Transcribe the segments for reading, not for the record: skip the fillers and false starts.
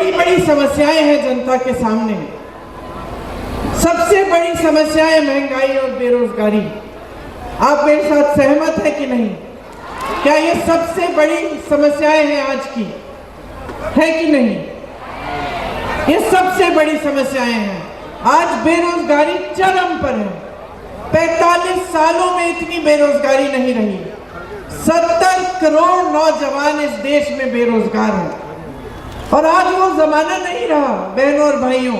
बड़ी बड़ी समस्याएं हैं जनता के सामने। सबसे बड़ी समस्या है महंगाई और बेरोजगारी। आप मेरे साथ सहमत है कि नहीं? क्या ये सबसे बड़ी समस्याएं हैं आज की, है कि नहीं? ये सबसे बड़ी समस्याएं हैं। आज बेरोजगारी चरम पर है। 45 सालों में इतनी बेरोजगारी नहीं रही। 70 करोड़ नौजवान इस देश में बेरोजगार हैं। और आज वो जमाना नहीं रहा बहनों और भाइयों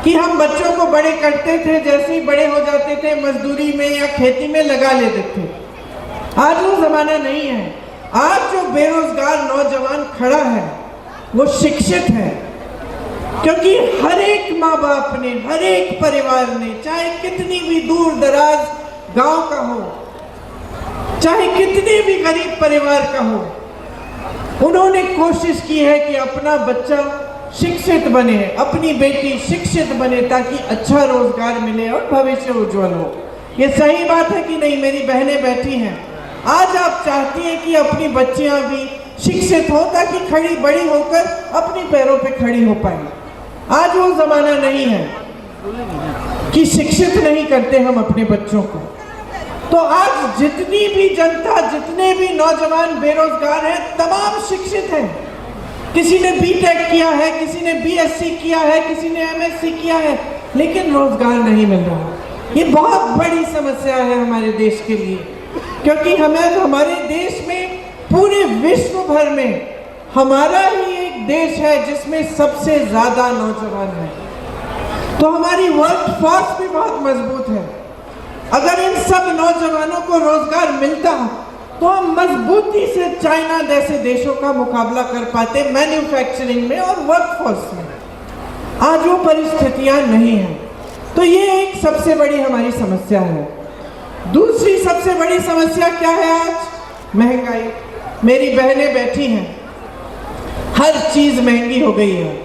कि हम बच्चों को बड़े करते थे, जैसे ही बड़े हो जाते थे मजदूरी में या खेती में लगा लेते थे। आज वो जमाना नहीं है। आज जो बेरोजगार नौजवान खड़ा है वो शिक्षित है, क्योंकि हर एक माँ बाप ने, हर एक परिवार ने, चाहे कितनी भी दूर दराज गांव का हो, चाहे कितने भी गरीब परिवार का हो, उन्होंने कोशिश की है कि अपना बच्चा शिक्षित बने, अपनी बेटी शिक्षित बने, ताकि अच्छा रोजगार मिले और भविष्य उज्जवल हो। ये सही बात है कि नहीं? मेरी बहनें बैठी हैं, आज आप चाहती हैं कि अपनी बच्चियां भी शिक्षित हो ताकि खड़ी बड़ी होकर अपने पैरों पे खड़ी हो पाए। आज वो जमाना नहीं है कि शिक्षित नहीं करते हम अपने बच्चों को। तो आज जितनी भी जनता, जितने भी नौजवान बेरोजगार हैं, तमाम शिक्षित हैं। किसी ने बीटेक किया है, किसी ने बीएससी किया है, किसी ने एमएससी किया है, लेकिन रोजगार नहीं मिल रहा। ये बहुत बड़ी समस्या है हमारे देश के लिए, क्योंकि हमारे देश में, पूरे विश्व भर में हमारा ही एक देश है जिसमें सबसे ज्यादा नौजवान हैं। तो हमारी वर्क फोर्स भी बहुत मजबूत है। अगर इन सब नौजवानों को रोजगार मिलता तो हम मजबूती से चाइना जैसे देशों का मुकाबला कर पाते मैन्युफैक्चरिंग में और वर्कफोर्स में। आज वो परिस्थितियां नहीं हैं। तो ये एक सबसे बड़ी हमारी समस्या है। दूसरी सबसे बड़ी समस्या क्या है आज? महंगाई। मेरी बहनें बैठी हैं, हर चीज महंगी हो गई है।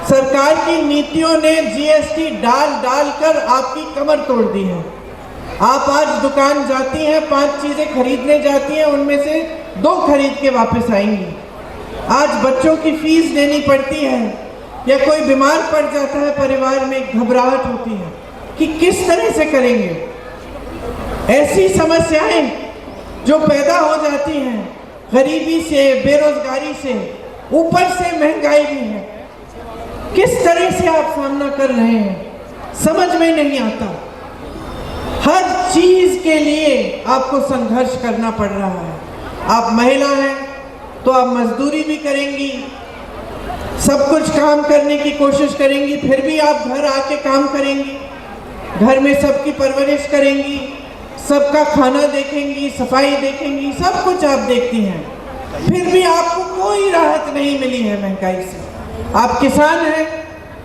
सरकार की नीतियों ने जीएसटी डाल डाल कर आपकी कमर तोड़ दी है। आप आज दुकान जाती हैं, 5 चीजें खरीदने जाती हैं, उनमें से 2 खरीद के वापस आएंगी। आज बच्चों की फीस देनी पड़ती है, या कोई बीमार पड़ जाता है परिवार में, घबराहट होती है कि किस तरह से करेंगे। ऐसी समस्याएं जो पैदा हो जाती हैं गरीबी से, बेरोजगारी से, ऊपर से महंगाई भी है, किस तरह से आप सामना कर रहे हैं समझ में नहीं आता। हर चीज के लिए आपको संघर्ष करना पड़ रहा है। आप महिला हैं तो आप मजदूरी भी करेंगी, सब कुछ काम करने की कोशिश करेंगी, फिर भी आप घर आके काम करेंगी, घर में सबकी परवरिश करेंगी, सबका खाना देखेंगी, सफाई देखेंगी, सब कुछ आप देखती हैं, फिर भी आपको कोई राहत नहीं मिली है महंगाई से। आप किसान हैं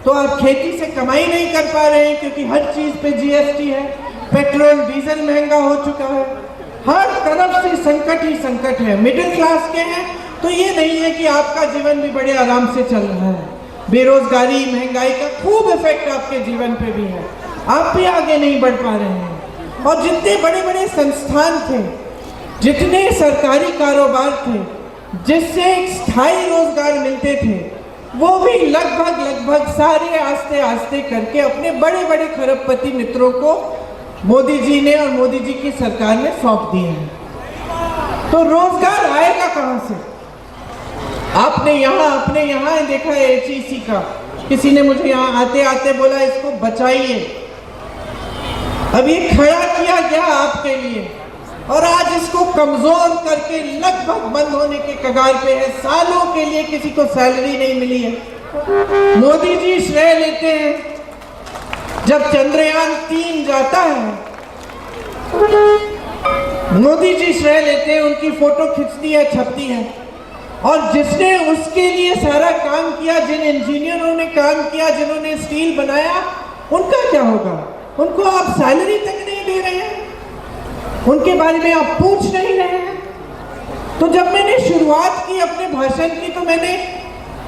तो आप खेती से कमाई नहीं कर पा रहे हैं, क्योंकि हर चीज पे जीएसटी है, पेट्रोल डीजल महंगा हो चुका है, हर तरफ से संकट ही संकट है। मिडिल क्लास के हैं तो ये नहीं है कि आपका जीवन भी बड़े आराम से चल रहा है। बेरोजगारी, महंगाई का खूब इफेक्ट आपके जीवन पे भी है, आप भी आगे नहीं बढ़ पा रहे हैं। और जितने बड़े बड़े संस्थान थे, जितने सरकारी कारोबार थे जिससे एक स्थायी रोजगार मिलते थे, वो भी लगभग सारे आस्ते आस्ते करके अपने बड़े बड़े खरबपति मित्रों को मोदी जी ने और मोदी जी की सरकार ने सौंप दिए हैं। तो रोजगार आएगा कहां से? आपने अपने यहाँ देखा है एचईसी का, किसी ने मुझे यहाँ आते आते बोला इसको बचाइए। अब ये खड़ा किया गया आपके लिए, और आज इसको कमजोर करके लगभग बंद होने के कगार पे है। सालों के लिए किसी को सैलरी नहीं मिली है। मोदी जी श्रेय लेते हैं। जब चंद्रयान 3 जाता है, मोदी जी श्रेय लेते हैं, उनकी फोटो खिंचती है, छपती है। और जिसने उसके लिए सारा काम किया, जिन इंजीनियरों ने काम किया, जिन्होंने स्टील बनाया, उनका क्या होगा? उनको आप सैलरी तक नहीं दे रहे हैं, उनके बारे में आप पूछ नहीं रहे हैं। तो जब मैंने शुरुआत की अपने भाषण की, तो मैंने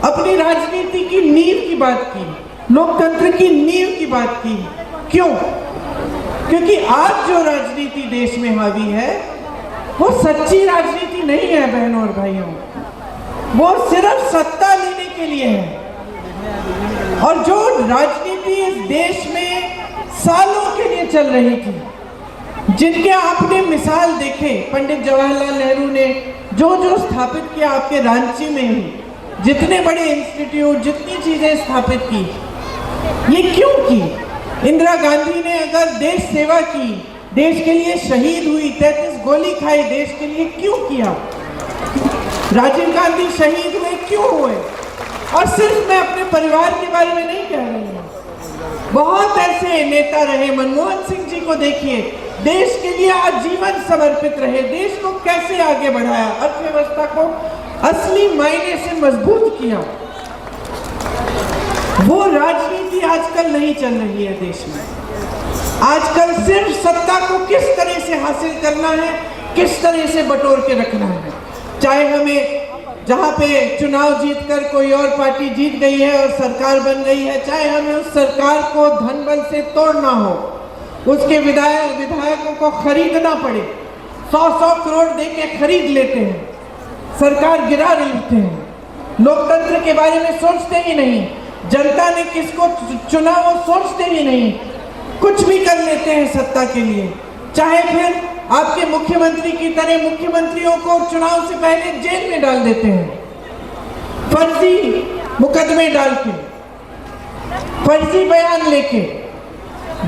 अपनी राजनीति की नींव की बात की, लोकतंत्र की नींव की बात की। क्यों? क्योंकि आज जो राजनीति देश में हावी है वो सच्ची राजनीति नहीं है बहनों और भाइयों। वो सिर्फ सत्ता लेने के लिए है। और जो राजनीति इस देश में सालों के लिए चल रही थी, जिनके आपने मिसाल देखे, पंडित जवाहरलाल नेहरू ने जो जो स्थापित किया आपके रांची में ही, जितने बड़े इंस्टीट्यूट, जितनी चीजें स्थापित की, ये क्यों की? इंदिरा गांधी ने अगर देश सेवा की, देश के लिए शहीद हुई, 33 गोली खाई, देश के लिए क्यों किया? राजीव गांधी शहीद हुए, क्यों हुए? और सिर्फ मैं अपने परिवार के बारे में नहीं कह रही हूँ, बहुत ऐसे नेता रहे। मनमोहन सिंह जी को देखिए, देश के लिए आजीवन समर्पित रहे, देश को कैसे आगे बढ़ाया, अर्थव्यवस्था को असली मायने से मजबूत किया। वो राजनीति आजकल नहीं चल रही है देश में। आजकल सिर्फ सत्ता को किस तरह से हासिल करना है, किस तरह से बटोर के रखना है। चाहे हमें जहाँ पे चुनाव जीतकर कोई और पार्टी जीत गई है और सरकार बन गई है, चाहे हमें उस सरकार को धन बल से तोड़ना हो, उसके विधायकों को खरीदना पड़े, 100-100 करोड़ देके खरीद लेते हैं, सरकार गिरा लेते हैं, लोकतंत्र के बारे में सोचते ही नहीं, जनता ने किसको चुना वो सोचते ही नहीं, कुछ भी कर लेते हैं सत्ता के लिए। चाहे फिर आपके मुख्यमंत्री की तरह मुख्यमंत्रियों को चुनाव से पहले जेल में डाल देते हैं, फर्जी मुकदमे डाल के, फर्जी बयान लेके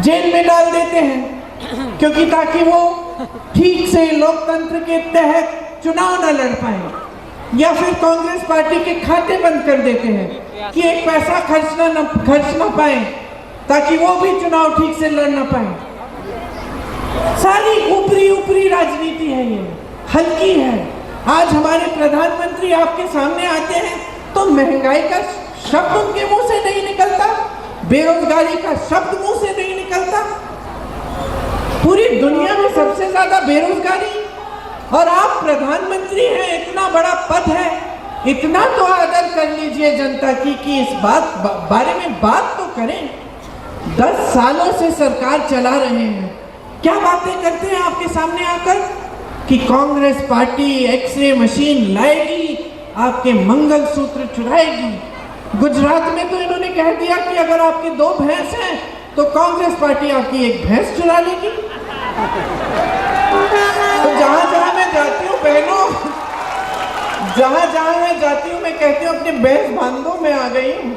जेल में डाल देते हैं, क्योंकि ताकि वो ठीक से लोकतंत्र के तहत चुनाव न लड़ पाए। या फिर कांग्रेस पार्टी के खाते बंद कर देते हैं कि एक पैसा खर्च ना पाए, ताकि वो भी चुनाव ठीक से लड़ ना पाए। सारी ऊपरी राजनीति है, ये हल्की है। आज हमारे प्रधानमंत्री आपके सामने आते हैं तो महंगाई का शब्द उनके मुंह से नहीं निकलता, बेरोजगारी का शब्द मुंह से नहीं निकलता। पूरी दुनिया में सबसे ज्यादा बेरोजगारी, और आप प्रधानमंत्री हैं, इतना बड़ा पद है, इतना तो आदर कर लीजिए जनता की कि इस बारे में बात तो करें। 10 सालों से सरकार चला रहे हैं, क्या बातें करते हैं आपके सामने आकर कि कांग्रेस पार्टी एक्सरे मशीन लाएगी, आपके मंगलसूत्र चुराएगी। गुजरात में तो इन्होंने कह दिया कि अगर आपके 2 भैंस हैं तो कांग्रेस पार्टी आपकी 1 भैंस चुरा लेगी। तो जहां मैं जाती हूँ बहनों, जहां मैं जाती हूँ मैं कहती हूँ अपनी भैंस बांध दो, मैं आ गई हूँ।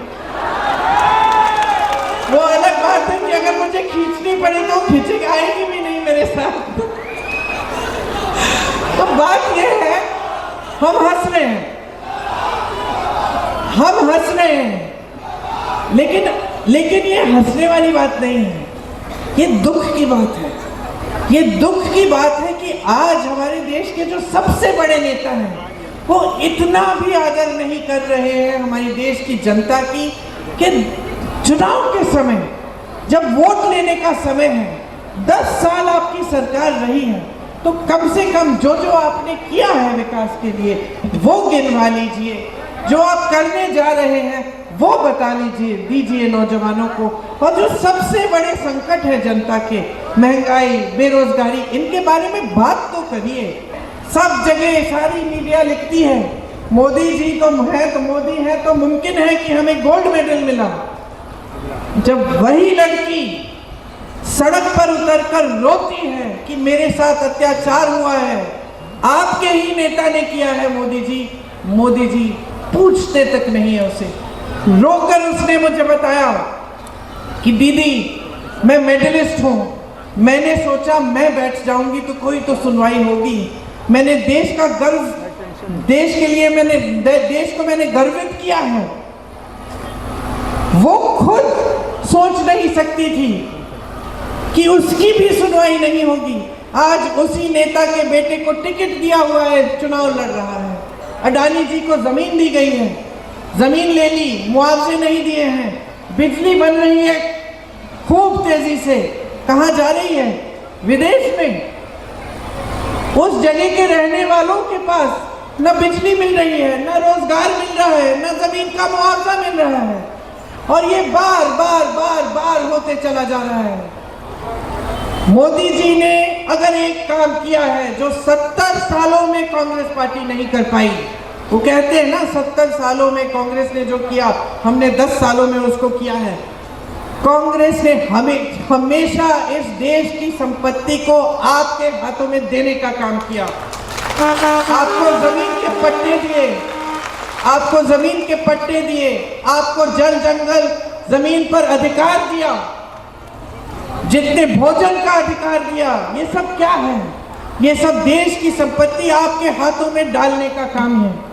वो अलग बात है कि अगर मुझे खींचनी पड़ी तो खींच आएगी भी नहीं मेरे साथ। तो बात ये है, हम हंस रहे हैं, लेकिन ये हंसने वाली बात नहीं है, ये दुख की बात है। ये दुख की बात है कि आज हमारे देश के जो सबसे बड़े नेता हैं वो इतना भी आदर नहीं कर रहे हैं हमारी देश की जनता की, कि चुनाव के समय जब वोट लेने का समय है, 10 साल आपकी सरकार रही है, तो कम से कम जो जो आपने किया है विकास के लिए वो गिनवा लीजिए, जो आप करने जा रहे हैं वो बता दीजिए नौजवानों को। और जो सबसे बड़े संकट है जनता के, महंगाई, बेरोजगारी, इनके बारे में बात तो करिए। सब जगह सारी मीडिया लिखती है मोदी जी तो मोदी है तो मुमकिन है कि हमें गोल्ड मेडल मिला। जब वही लड़की सड़क पर उतरकर रोती है कि मेरे साथ अत्याचार हुआ है, आपके ही नेता ने किया है मोदी जी पूछते तक नहीं है उसे। रोकर उसने मुझे बताया कि दीदी मैं मेडलिस्ट हूँ, मैंने सोचा मैं बैठ जाऊंगी तो कोई तो सुनवाई होगी। मैंने देश का गर्व, देश के लिए देश को मैंने गर्वित किया है। वो खुद सोच नहीं सकती थी कि उसकी भी सुनवाई नहीं होगी। आज उसी नेता के बेटे को टिकट दिया हुआ है, चुनाव लड़ रहा है। अडानी जी को जमीन दी गई है, जमीन ले ली, मुआवजे नहीं दिए हैं। बिजली बन रही है खूब तेजी से, कहाँ जा रही है? विदेश में। उस जगह के रहने वालों के पास न बिजली मिल रही है, न रोजगार मिल रहा है, न जमीन का मुआवजा मिल रहा है, और ये बार बार होते चला जा रहा है। मोदी जी ने अगर एक काम किया है जो 70 सालों में कांग्रेस पार्टी नहीं कर पाई, वो कहते हैं ना 70 सालों में कांग्रेस ने जो किया हमने 10 सालों में उसको किया है। कांग्रेस ने हमें हमेशा इस देश की संपत्ति को आपके हाथों में देने का काम किया। आपको जमीन के पट्टे दिए, आपको जमीन के पट्टे दिए, आपको जल जंगल जमीन पर अधिकार दिया, जितने भोजन का अधिकार दिया। ये सब क्या है? ये सब देश की संपत्ति आपके हाथों में डालने का काम है।